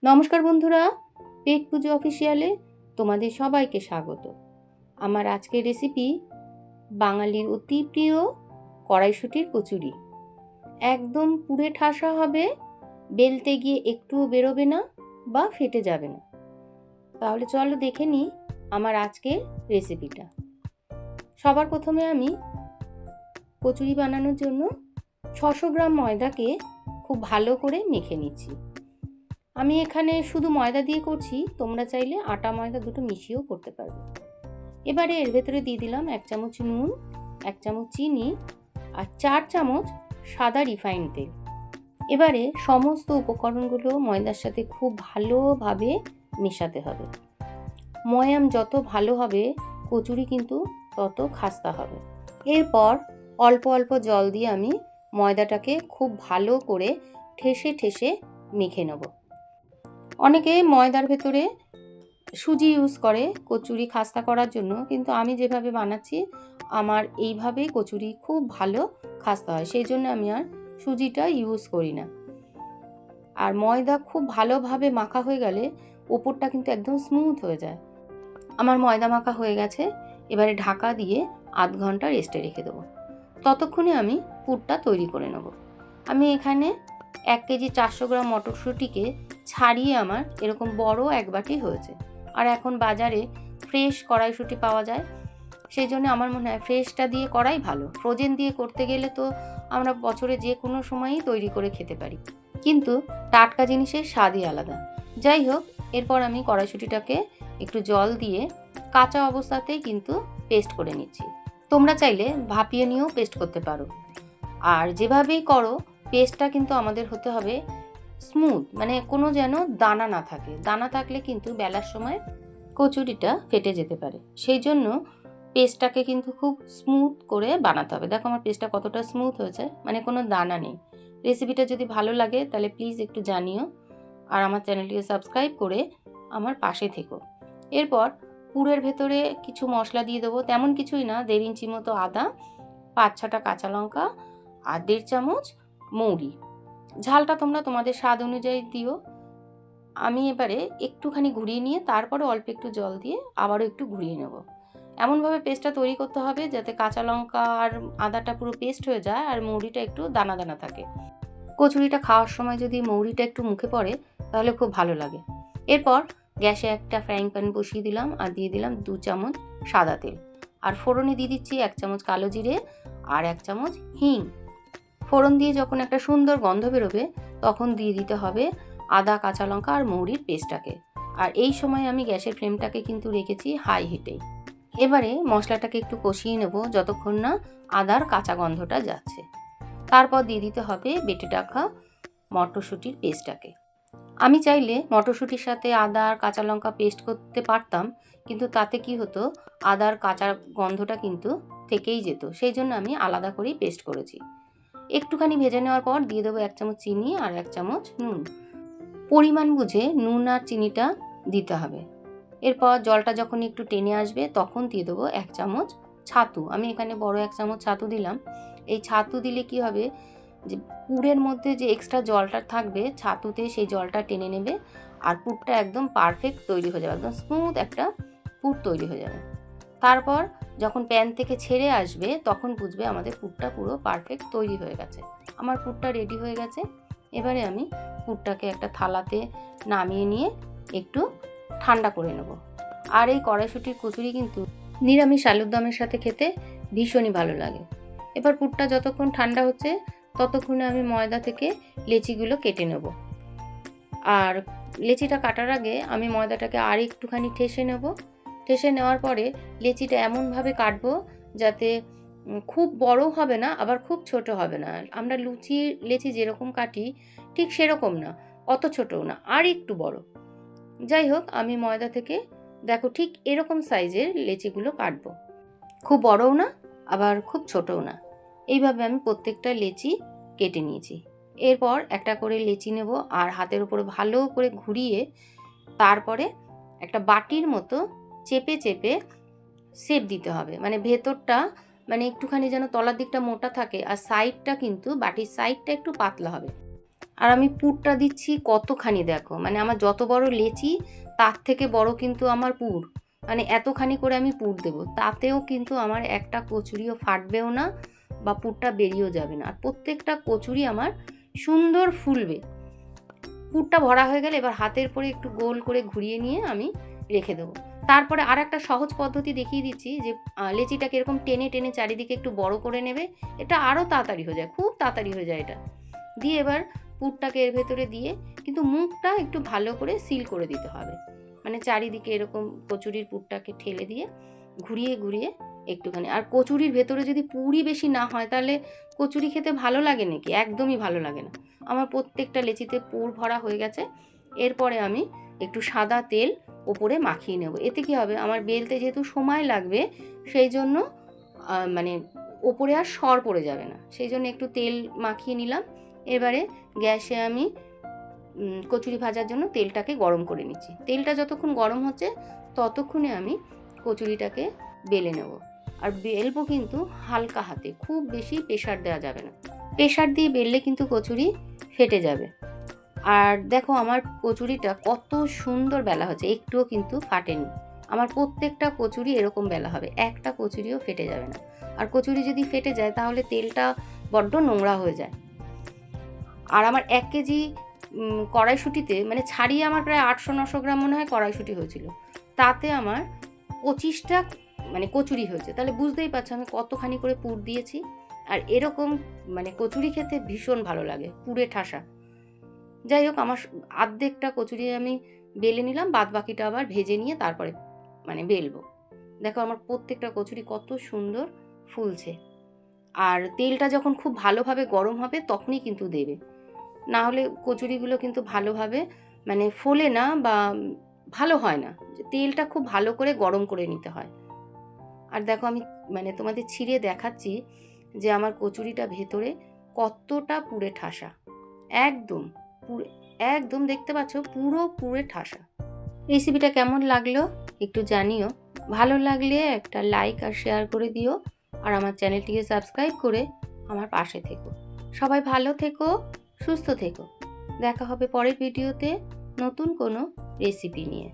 নমস্কার বন্ধুরা, পেট পুজো অফিসিয়ালে তোমাদের সবাইকে স্বাগত। আমার আজকের রেসিপি বাঙালির অতি প্রিয় কড়াইশুঁটির কচুরি। একদম পুড়ে ঠাসা হবে, বেলতে গিয়ে একটুও বেরোবে না বা ফেটে যাবে না। তাহলে চলো দেখে নিই আমার আজকের রেসিপিটা। সবার প্রথমে আমি কচুরি বানানোর জন্য 600 গ্রাম ময়দাকে খুব ভালো করে মেখে নিচ্ছি। আমি এখানে শুধু ময়দা দিয়ে করছি, তোমরা চাইলে আটা ময়দা দুটো মিশিয়েও করতে পারবে। এবারে এর ভেতরে দিয়ে দিলাম 1 চামচ নুন, 1 চামচ চিনি আর 4 চামচ সাদা রিফাইন্ড তেল। এবারে সমস্ত উপকরণগুলো ময়দার সাথে খুব ভালোভাবে মেশাতে হবে। ময়াম যত ভালো হবে কচুরি কিন্তু তত খাস্তা হবে। এরপর অল্প অল্প জল দিয়ে আমি ময়দাটাকে খুব ভালো করে ঠেসে ঠেসে মেখে নেব। অনেকে ময়দার ভেতরে সুজি ইউজ করে কচুরি খাস্তা করার জন্য, কিন্তু আমি যেভাবে বানাচ্ছি আমার এইভাবেই কচুরি খুব ভালো খাস্তা হয়, সেই জন্য আমি আর সুজিটা ইউজ করি না। আর ময়দা খুব ভালোভাবে মাখা হয়ে গেলে ওপরটা কিন্তু একদম স্মুথ হয়ে যায়। আমার ময়দা মাখা হয়ে গেছে, এবারে ঢাকা দিয়ে আধ ঘন্টা রেস্টে রেখে দেবো। ততক্ষণে আমি পুরটা তৈরি করে নেব। আমি এখানে 1 কেজি 400 গ্রাম মটরশুঁটিকে ছাড়িয়ে আমার এরকম বড় এক বাটি হয়েছে। আর এখন বাজারে ফ্রেশ কড়াইশুঁটি পাওয়া যায়, সেই জন্য আমার মনে হয় ফ্রেশটা দিয়ে করাই ভালো। ফ্রোজেন দিয়ে করতে গেলে তো আমরা বছরে যে কোনো সময়ই তৈরি করে খেতে পারি, কিন্তু টাটকা জিনিসের স্বাদই আলাদা। যাই হোক, এরপর আমি কড়াইশুঁটিটাকে একটু জল দিয়ে কাঁচা অবস্থাতেই কিন্তু পেস্ট করে নিচ্ছি। তোমরা চাইলে ভাপিয়ে নিয়েও পেস্ট করতে পারো। আর যেভাবেই করো পেস্টটা কিন্তু আমাদের হতে হবে স্মুথ, মানে কোনো যেন দানা না থাকে। দানা থাকলে কিন্তু বেলার সময় কচুরিটা ফেটে যেতে পারে, সেই জন্য পেস্টটাকে কিন্তু খুব স্মুথ করে বানাতে হবে। দেখো আমার পেস্টটা কতটা স্মুথ হয়েছে, মানে কোনো দানা নেই। রেসিপিটা যদি ভালো লাগে তাহলে প্লিজ একটু জানিও, আর আমার চ্যানেলটিকে সাবস্ক্রাইব করে আমার পাশে থেকো। এরপর পুরের ভেতরে কিছু মশলা দিয়ে দেবো, তেমন কিছুই না, 1.5 ইঞ্চি মতো আদা, 5-6টা কাঁচা লঙ্কা আর 1.5 চামচ মৌরি। ঝালটা তোমরা তোমাদের স্বাদ অনুযায়ী দিও। আমি এবারে একটুখানি ঘুরিয়ে নিয়ে তারপরে অল্প একটু জল দিয়ে আবারও একটু ঘুরিয়ে নেব। এমনভাবে পেস্টটা তৈরি করতে হবে যাতে কাঁচা লঙ্কা আর আদাটা পুরো পেস্ট হয়ে যায় আর মৌরিটা একটু দানা দানা থাকে। কচুরিটা খাওয়ার সময় যদি মৌরিটা একটু মুখে পড়ে তাহলে খুব ভালো লাগে। এরপর গ্যাসে একটা ফ্রাইং প্যান বসিয়ে দিলাম আর দিয়ে দিলাম 2 চামচ সাদা তেল। আর ফোড়নে দিয়ে দিচ্ছি 1 চামচ কালো জিরে আর 1 চামচ হিং। ফোড়ন দিয়ে যখন একটা সুন্দর গন্ধ বেরোবে তখন দিয়ে দিতে হবে আদা, কাঁচা লঙ্কা আর মৌরির পেস্টটাকে। আর এই সময় আমি গ্যাসের ফ্লেমটাকে কিন্তু রেখেছি হাই হিটেই। এবারে মশলাটাকে একটু কষিয়ে নেব যতক্ষণ না আদার কাঁচা গন্ধটা যাচ্ছে। তারপর দিয়ে দিতে হবে বেটে রাখা মটরশুঁটির পেস্টটাকে। আমি চাইলে মটরশুঁটির সাথে আদা আর কাঁচা লঙ্কা পেস্ট করতে পারতাম, কিন্তু তাতে কি হতো, আদার কাঁচা গন্ধটা কিন্তু থেকেই যেত, সেই জন্য আমি আলাদা করেই পেস্ট করেছি। একটুখানি ভেজে নেওয়ার পর দিয়ে দেবো 1 চামচ চিনি আর 1 চামচ নুন। পরিমাণ বুঝে নুন আর চিনিটা দিতে হবে। এরপর জলটা যখন একটু টেনে আসবে তখন দিয়ে দেবো 1 চামচ ছাতু। আমি এখানে বড় 1 চামচ ছাতু দিলাম। এই ছাতু দিলে কি হবে, যে পুরের মধ্যে যে এক্সট্রা জলটা থাকবে ছাতুতে সেই জলটা টেনে নেবে আর পুরটা একদম পারফেক্ট তৈরি হয়ে যাবে, একদম স্মুথ একটা পুর তৈরি হয়ে যাবে। তারপর যখন প্যান থেকে ছেড়ে আসবে তখন বুঝবে আমাদের পুরটা পুরো পারফেক্ট তৈরি হয়ে গেছে। আমার পুরটা রেডি হয়ে গেছে। এবারে আমি পুরটাকে একটা থালাতে নামিয়ে নিয়ে একটু ঠান্ডা করে নেব। আর এই কড়াইশুঁটির কচুরি কিন্তু নিরামিষ আলুর দমের সাথে খেতে ভীষণই ভালো লাগে। এবার পুরটা যতক্ষণ ঠান্ডা হচ্ছে ততক্ষণে আমি ময়দা থেকে লেচিগুলো কেটে নেব। আর লেচিটা কাটার আগে আমি ময়দাটাকে আর একটুখানি ঠেসে নেব। ঠেসে নেওয়ার পরে লেচিটা এমনভাবে কাটবো যাতে খুব বড় হবে না আবার খুব ছোট হবে না। আমরা লেচি যেরকম কাটি ঠিক সেরকম না, অত ছোটও না, আর একটু বড়। যাই হোক, আমি ময়দা থেকে দেখো ঠিক এরকম সাইজের লেচিগুলো কাটবো, খুব বড়ও না আবার খুব ছোটও না। এইভাবে আমি প্রত্যেকটা লেচি কেটে নিয়েছি। এরপর একটা করে লেচি নেব আর হাতের উপরে ভালো করে ঘুরিয়ে তারপরে একটা বাটির মতো চেপে চেপে শেপ দিতে হবে, মানে ভেতরটা মানে একটুখানি যেন তলার দিকটা মোটা থাকে আর সাইডটা কিন্তু বাটির সাইডটা একটু পাতলা হবে। আর আমি পুরটা দিচ্ছি কতখানি দেখো, মানে আমার যত বড় লেচি তার থেকে বড় কিন্তু আমার পুর, মানে এতখানি করে আমি পুর দেবো, তাতেও কিন্তু আমার একটা কচুরিও ফাটবেও না বা পুরটা বেরিয়েও যাবে না। আর প্রত্যেকটা কচুরি আমার সুন্দর ফুলবে। পুরটা ভরা হয়ে গেলে এবার হাতের পরে একটু গোল করে ঘুরিয়ে নিয়ে আমি রেখে দেবো। তারপরে আর একটা সহজ পদ্ধতি দেখিয়ে দিচ্ছি, যে লেচিটাকে এরকম টেনে টেনে চারিদিকে একটু বড় করে নেবে, এটা আরও তাড়াতাড়ি হয়ে যায়, খুব তাড়াতাড়ি হয়ে যায় এটা। দিয়ে এবার পুরটাকে এর ভেতরে দিয়ে কিন্তু মুখটা একটু ভালো করে সিল করে দিতে হবে, মানে চারিদিকে এরকম কচুরির পুরটাকে ঠেলে দিয়ে ঘুরিয়ে ঘুরিয়ে একটুখানি। আর কচুরির ভেতরে যদি পুরই বেশি না হয় তাহলে কচুরি খেতে ভালো লাগে নাকি? একদমই ভালো লাগে না। আমার প্রত্যেকটা লেচিতে পুর ভরা হয়ে গেছে। এরপরে আমি একটু সাদা তেল ওপরে মাখিয়ে নেব। এতে কি হবে, আমার বেলতে যেহেতু সময় লাগবে সেই জন্য মানে ওপরে আর সর পড়ে যাবে না, সেই জন্য একটু তেল মাখিয়ে নিলাম। এবারে গ্যাসে আমি কচুরি ভাজার জন্য তেলটাকে গরম করে নিচ্ছি। তেলটা যতক্ষণ গরম হচ্ছে ততক্ষণে আমি কচুরিটাকে বেলে নেব। আর বেলবো কিন্তু হালকা হাতে, খুব বেশি প্রেশার দেওয়া যাবে না, প্রেশার দিয়ে বেললে কিন্তু কচুরি ফেটে যাবে। আর দেখো আমার কচুরিটা কত সুন্দর বেলা হচ্ছে, একটুও কিন্তু ফাটেনি। আমার প্রত্যেকটা কচুরি এরকম বেলা হবে, একটা কচুরিও ফেটে যাবে না। আর কচুরি যদি ফেটে যায় তাহলে তেলটা বড্ড নোংরা হয়ে যায়। আর আমার 1 কেজি কড়াইশুঁটিতে মানে ছাড়িয়ে আমার প্রায় 800-900 গ্রাম মনে হয় কড়াইশুঁটি হয়েছিল, তাতে আমার 25টা মানে কচুরি হয়েছে। তাহলে বুঝতেই পারছো আমি কতখানি করে পুর দিয়েছি। আর এরকম মানে কচুরি খেতে ভীষণ ভালো লাগে, পুরে ঠাসা। যাই হোক, আমার অর্ধেকটা কচুরি আমি বেলে নিলাম, বাদ বাকিটা আবার ভেজে নিয়ে তারপরে মানে বেলবো। দেখো আমার প্রত্যেকটা কচুরি কত সুন্দর ফুলছে। আর তেলটা যখন খুব ভালোভাবে গরম হবে তখনই কিন্তু দেবে, না হলে কচুরিগুলো কিন্তু ভালোভাবে মানে ফোলে না বা ভালো হয় না। তেলটা খুব ভালো করে গরম করে নিতে হয়। আর দেখো আমি মানে তোমাদের ছিঁড়ে দেখাচ্ছি যে আমার কচুরিটা ভেতরে কতটা পুরে ঠাসা, একদম পুরে, একদম দেখতে পাচ্ছ পুরো পুরে ঠাসা। রেসিপিটা কেমন লাগলো একটু জানিও, ভালো লাগলে একটা লাইক আর শেয়ার করে দিও, আর আমার চ্যানেলটিকে সাবস্ক্রাইব করে আমার পাশে থেকো। সবাই ভালো থেকো, সুস্থ থেকো। দেখা হবে পরের ভিডিওতে নতুন কোনো রেসিপি নিয়ে।